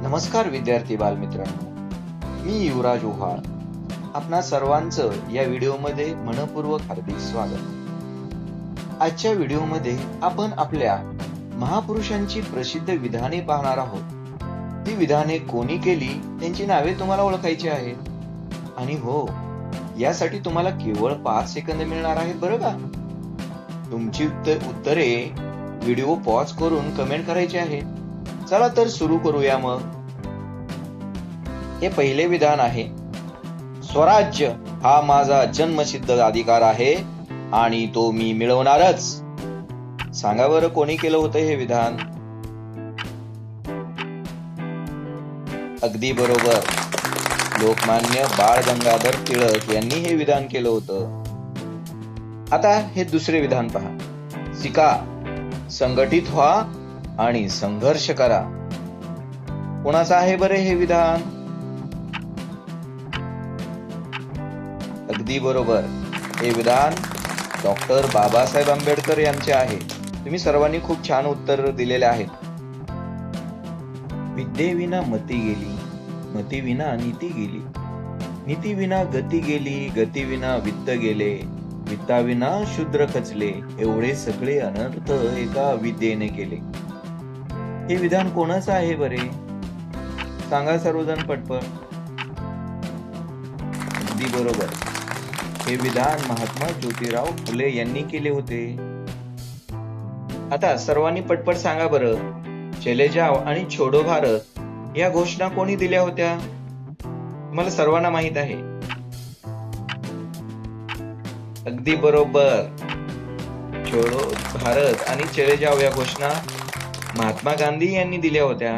नमस्कार विद्यार्थी बालमित्रांनो, मी युवराज ओहाळ. आपणा सर्वांचं या व्हिडिओमध्ये मनपूर्वक हार्दिक स्वागत. आजच्या व्हिडिओमध्ये आपण आपल्या महापुरुषांची प्रसिद्ध विधाने पाहणार आहोत. ती विधाने कोणी केली त्यांची नावे तुम्हाला ओळखायची आहेत. आणि हो, यासाठी तुम्हाला केवळ 5 सेकंद मिळणार आहेत बरं का. तुमची उत्तरे व्हिडिओ पॉज करून कमेंट करायची आहेत. चला तर सुरू करूया मग. हे पहिले विधान आहे, स्वराज्य हा माझा जन्मसिद्ध अधिकार आहे आणि तो मी मिळवणारच. सांगा बरं कोणी केलं होतं हे विधान? अगदी बरोबर, लोकमान्य बाळ गंगाधर टिळक यांनी हे विधान केलं होतं. आता हे दुसरे विधान पहा, शिका, संघटित व्हा आणि संघर्ष करा. कोणाचं आहे बरे हे विधान? अगदी बरोबर, हे विधान डॉक्टर बाबासाहेब आंबेडकर यांचे आहे. तुम्ही सर्वांनी खूप छान उत्तर दिलेले आहेत. विद्येविना मती गेली, मतीविना नीती गेली, नीतीविना गती गेली, गतीविना वित्त गेले, वित्ताविना शूद्र खचले, एवढे सगळे अनर्थ एका विद्येने केले. हे विधान कोणाचं आहे बरे? सांगा सर्वजण पटपट. अगदी बरोबर, हे विधान महात्मा ज्योतिराव फुले यांनी केले होते. आता सर्वांनी पटपट सांगा बरं, चले जाव आणि छोडो भारत या घोषणा कोणी दिल्या होत्या? मला सर्वांना माहित आहे. अगदी बरोबर, छोडो भारत आणि चले जाव या घोषणा महात्मा गांधी यांनी दिल्या होत्या.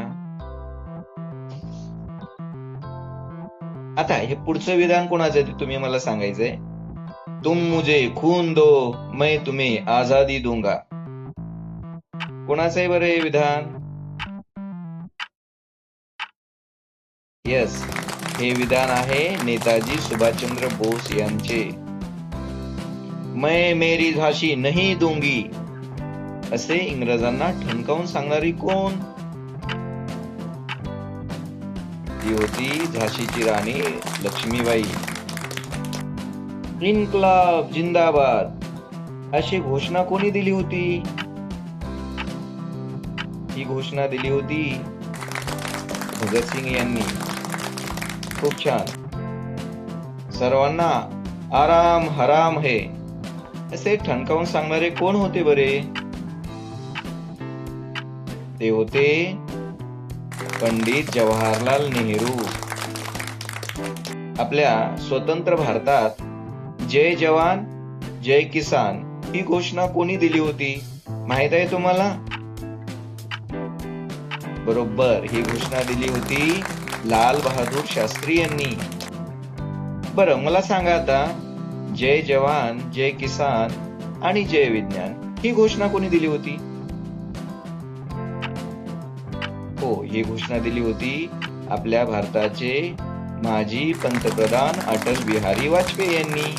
आता हे पुढचं विधान कोणाचं आहे ते तुम्ही मला सांगायचंय. तुम मुझे खून दो, मैं तुम्हें आजादी दूंगा. कोणाचं आहे बरं हे विधान? यस, हे विधान आहे नेताजी सुभाषचंद्र बोस यांचे. मैं मेरी झाशी नहीं दूंगी असे इंग्रजांना ठणकावून सांगणारी कोण? ती होती झाशीची राणी लक्ष्मीबाई. इन्कलाब जिंदाबाद अशी घोषणा कोणी दिली होती? ही घोषणा दिली होती भगतसिंग यांनी. खूप छान. सर्वांना आराम हराम है असे ठणकावून सांगणारे कोण होते बरे? ते होते पंडित जवाहरलाल नेहरू. आपल्या स्वतंत्र भारतात जय जवान जय किसान ही घोषणा कोणी दिली होती माहित आहे तुम्हाला? बरोबर, ही घोषणा दिली होती लाल बहादूर शास्त्री यांनी. बरं, मला सांगा आता, जय जवान जय किसान आणि जय विज्ञान ही घोषणा कोणी दिली होती? हो, ही घोषणा दिली होती आपल्या भारताचे माजी पंतप्रधान अटल बिहारी वाजपेयी यांनी.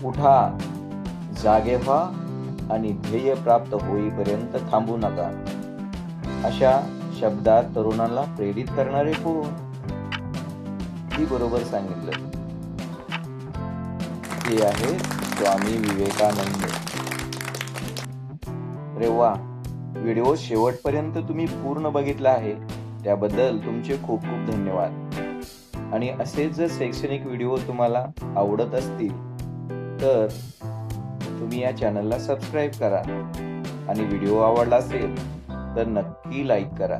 उठा, जागे व्हा आणि ध्येय प्राप्त होईपर्यंत थांबू नका. अशा शब्दात तरुणांना प्रेरित करणारे कोण? ही बरोबर सांगितलं, ते आहे स्वामी विवेकानंद. अरे वा, व्हिडिओ शेवटपर्यंत तुम्ही पूर्ण बघितला आहे त्याबद्दल तुमचे खूप खूप धन्यवाद. आणि असेच जर शैक्षणिक व्हिडिओ तुम्हाला आवडत असतील तर तुम्ही या चॅनलला सबस्क्राईब करा. आणि व्हिडिओ आवडला असेल तर नक्की लाईक करा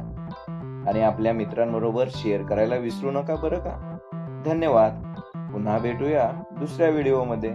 आणि आपल्या मित्रांबरोबर शेअर करायला विसरू नका बरं का. धन्यवाद. पुन्हा भेटूया दुसऱ्या व्हिडिओमध्ये.